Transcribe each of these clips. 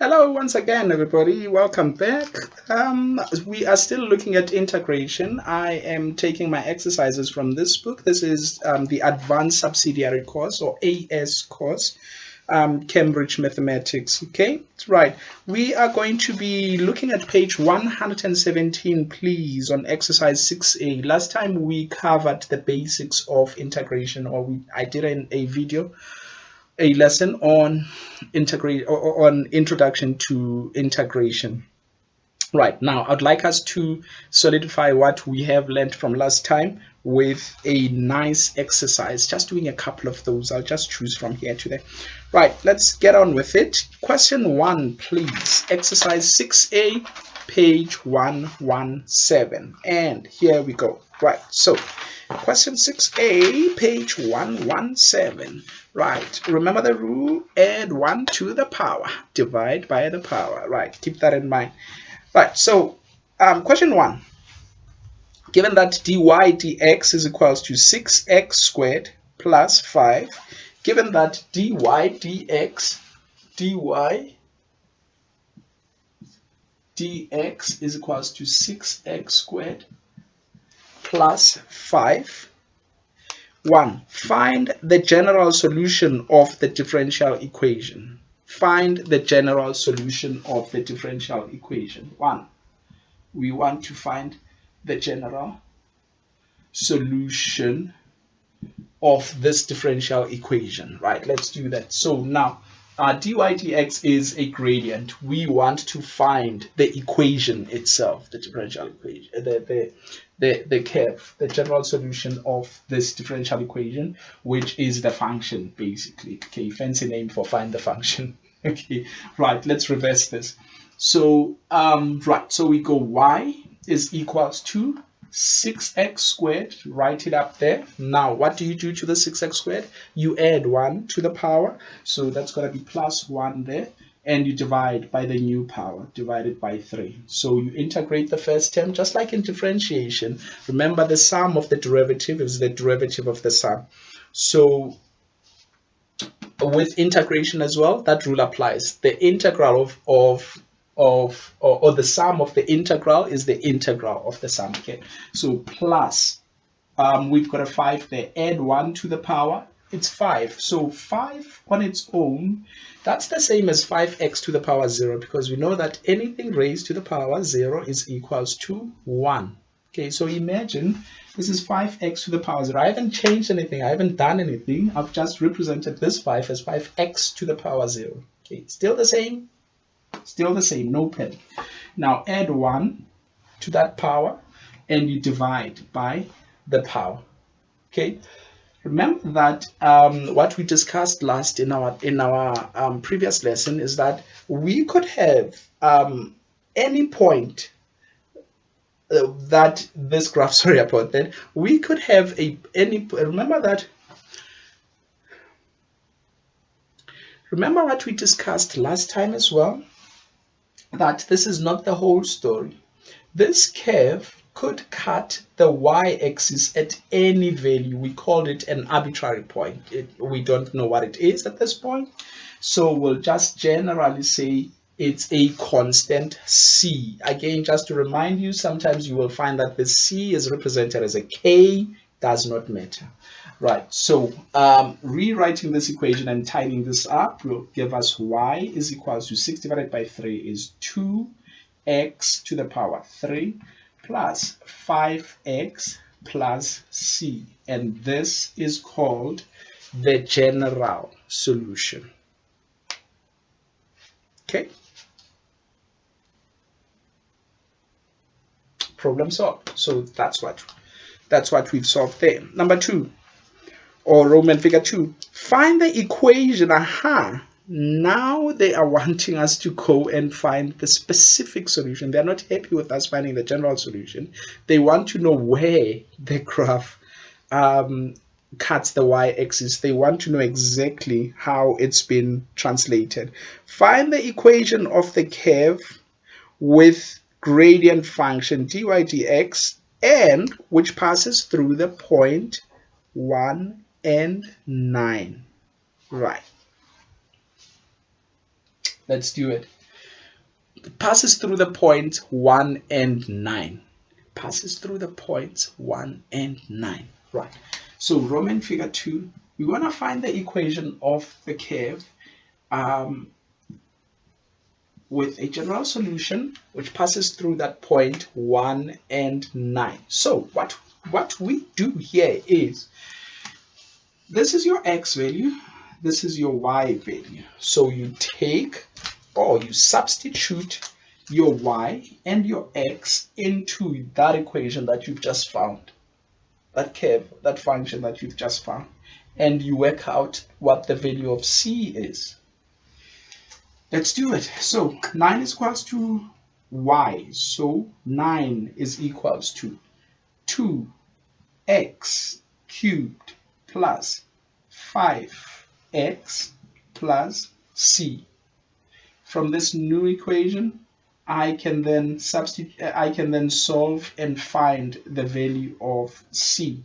Hello once again, everybody. Welcome back. We are still looking at integration. I am taking my exercises from this book. This is the Advanced Subsidiary course, or AS course, Cambridge Mathematics. Okay, right. We are going to be looking at page 117, please, on exercise 6A. Last time we covered the basics of integration, or I did a video, a lesson on integrate or on introduction to integration. Right now, I'd like us to solidify what we have learned from last time with a nice exercise. Just doing a couple of those. I'll just choose from here to there. Right, let's get on with it. Question 1, please. Exercise 6A, page 117. And here we go. Right, so question 6A, page 117. Right, remember the rule, add 1 to the power, divide by the power. Right, keep that in mind. Right, so question 1. Given that dy dx is equals to 6x squared plus 5, given that dy dx is equals to 6x squared plus 5, 1. Find the general solution of the differential equation. Find the general solution of the differential equation. 1. We want to find the general solution of this differential equation. Right, let's do that. So now dy dx is a gradient. We want to find the equation itself, the differential equation, the curve, the general solution of this differential equation, which is the function, basically. Okay, fancy name for find the function. Okay, right, let's reverse this. So right, so we go y is equals to 6x squared. Write it up there. Now what do you do to the 6x squared? You add 1 to the power, so that's going to be plus 1 there, and you divide by the new power, divided by 3. So you integrate the first term, just like in differentiation. Remember, the sum of the derivative is the derivative of the sum. So with integration as well, that rule applies. The integral or the sum of the integral is the integral of the sum. Okay, so plus we've got a 5 there, add 1 to the power, it's 5. So 5 on its own, that's the same as 5x to the power 0, because we know that anything raised to the power 0 is equals to 1. Okay, so imagine this is 5x to the power 0. I haven't changed anything. I haven't done anything. I've just represented this 5 as 5x to the power 0. Okay, still the same. Still the same. No pen. Now add 1 to that power, and you divide by the power. Okay. Remember that what we discussed last in our previous lesson is that we could have any point that this graph, sorry about that, we could have remember what we discussed last time as well, that this is not the whole story. This curve could cut the y-axis at any value. We called it an arbitrary point. We don't know what it is at this point, so we'll just generally say it's a constant c. Again, just to remind you, sometimes you will find that the c is represented as a k. Does not matter. Right, so rewriting this equation and tidying this up will give us y is equals to 6 divided by 3 is 2x to the power 3 plus 5x plus c, and this is called the general solution. Okay, problem solved. So that's what we've solved there. Number 2, or Roman figure 2, find the equation. Now they are wanting us to go and find the specific solution. They're not happy with us finding the general solution. They want to know where the graph cuts the y-axis. They want to know exactly how it's been translated. Find the equation of the curve with gradient function dy dx, and which passes through the point 1 and 9. Right, let's do it. passes through the point 1 and 9. Passes through the points 1 and 9. Right. So Roman figure 2, we want to find the equation of the curve with a general solution which passes through that point 1 and 9. So what we do here is, this is your x value, this is your y value. So you take, or you substitute your y and your x into that equation that you've just found, that curve, that function that you've just found, and you work out what the value of c is. Let's do it. So 9 is equals to y. So 9 is equals to 2x cubed plus 5x plus c. From this new equation, I can then solve and find the value of c.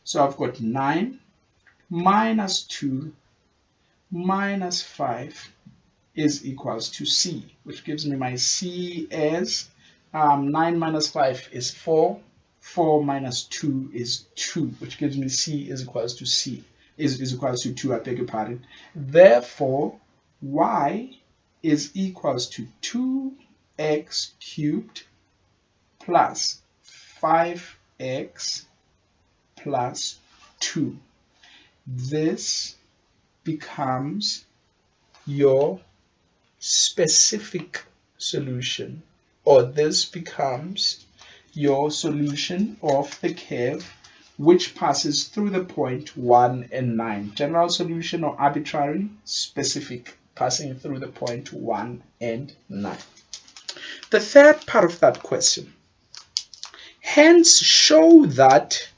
So I've got 9 minus 2 minus 5 is equals to c, which gives me my c as 9 minus 5 is 4, 4 minus 2 is 2, which gives me c is equals to 2, I beg your pardon. Therefore, y is equals to 2x cubed plus 5x plus 2. This becomes your specific solution, or this becomes your solution of the curve which passes through the point 1 and 9. General solution or arbitrary, specific, passing through the point 1 and 9. The third part of that question, hence show that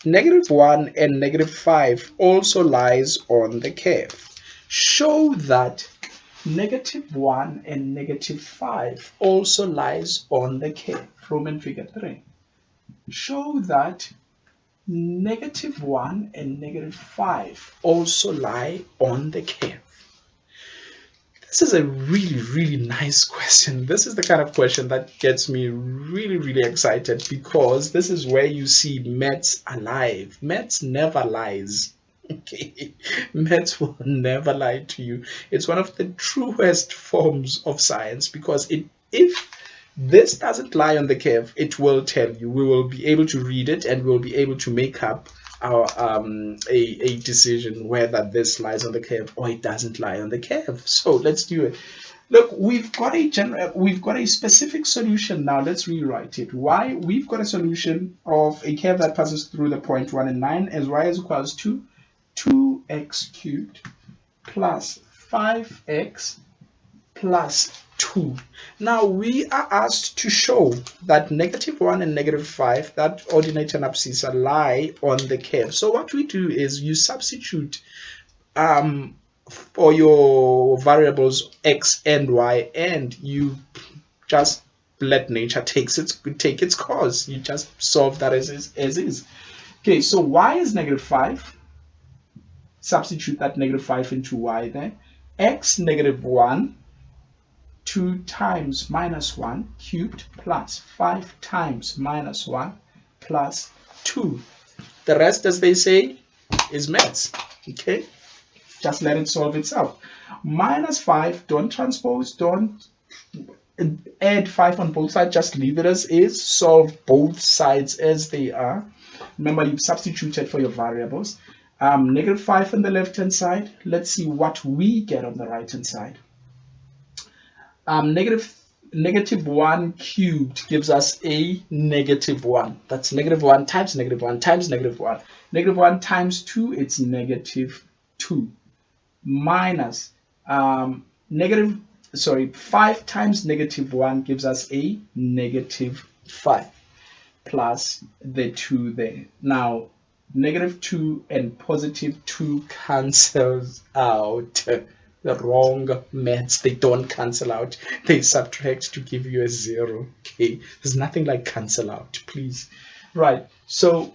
-1 and -5 also lies on the curve. Show that -1 and -5 also lies on the curve. Roman figure 3. Show that -1 and -5 also lie on the curve. This is a really, really nice question. This is the kind of question that gets me really, really excited, because this is where you see maths alive. Maths never lies. Okay, maths will never lie to you. It's one of the truest forms of science, because if this doesn't lie on the curve, it will tell you. We will be able to read it, and we'll be able to make up our a decision whether this lies on the curve or it doesn't lie on the curve. So let's do it. Look, we've got a specific solution now. Let's rewrite it. Y, we've got a solution of a curve that passes through the point 1 and 9 as y is equals to 2x cubed plus 5x plus 2. Now we are asked to show that -1 and -5, that ordinate and abscissa, lie on the curve. So what we do is you substitute for your variables x and y, and you just let nature take its course. You just solve that as is. Okay, so y is -5. Substitute that -5 into y there. X -1, 2 times -1 cubed plus 5 times -1 plus 2. The rest, as they say, is maths. Okay, just let it solve itself. -5, don't transpose, don't add 5 on both sides, just leave it as is. Solve both sides as they are. Remember, you've substituted for your variables. -5 on the left hand side. Let's see what we get on the right hand side. -1 cubed gives us a -1. That's -1 times -1 times -1. -1 times 2, it's -2. Minus 5 times -1 gives us a -5 plus the 2 there. Now -2 and +2 cancels out. The wrong maths, they don't cancel out, they subtract to give you a 0. Okay, there's nothing like cancel out, please. Right, so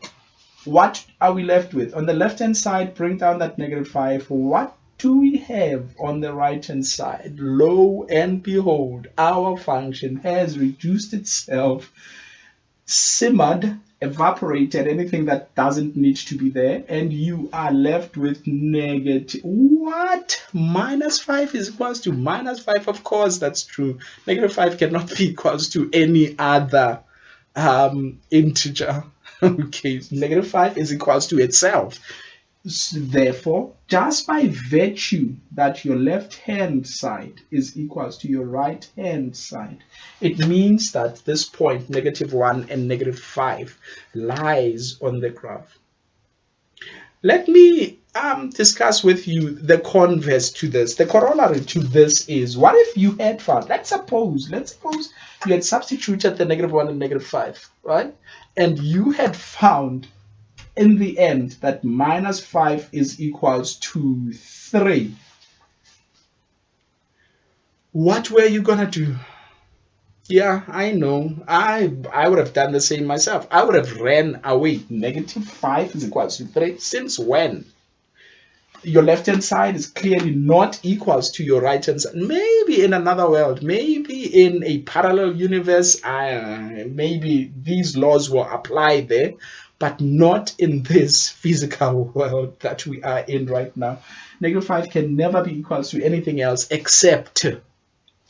what are we left with? On the left hand side, bring down that -5. What do we have on the right hand side? Lo and behold, our function has reduced itself, simmered, evaporated anything that doesn't need to be there, and you are left with negative. What? Minus 5 is equals to minus 5. Of course, that's true. Negative 5 cannot be equals to any other integer. Okay, negative 5 is equals to itself. Therefore, just by virtue that your left hand side is equals to your right hand side, it means that this point, -1 and -5, lies on the graph. Let me discuss with you the converse to this. The corollary to this is, what if you had found, let's suppose you had substituted the -1 and -5, right? And you had found in the end that -5 is equals to 3. What were you gonna do? Yeah, I know. I would have done the same myself. I would have ran away. -5 is equals to 3. Since when? Your left hand side is clearly not equals to your right hand side. Maybe in another world, maybe in a parallel universe, maybe these laws will apply there, but not in this physical world that we are in right now. -5 can never be equals to anything else except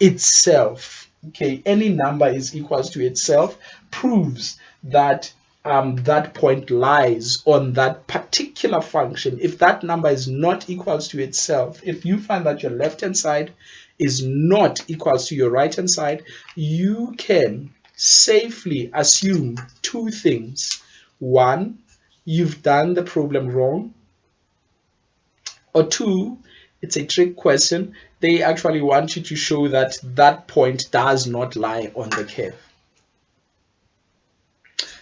itself. Okay, any number is equals to itself proves that that point lies on that particular function. If that number is not equals to itself, if you find that your left hand side is not equals to your right hand side, you can safely assume two things. One, you've done the problem wrong, or two, it's a trick question. They actually want you to show that that point does not lie on the curve.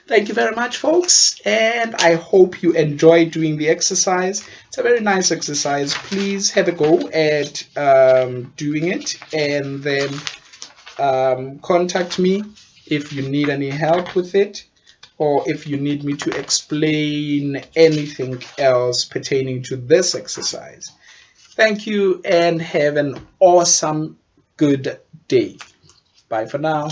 Thank you very much, folks, and I hope you enjoy doing the exercise. It's a very nice exercise. Please have a go at doing it, and then contact me if you need any help with it, or if you need me to explain anything else pertaining to this exercise. Thank you and have an awesome good day. Bye for now.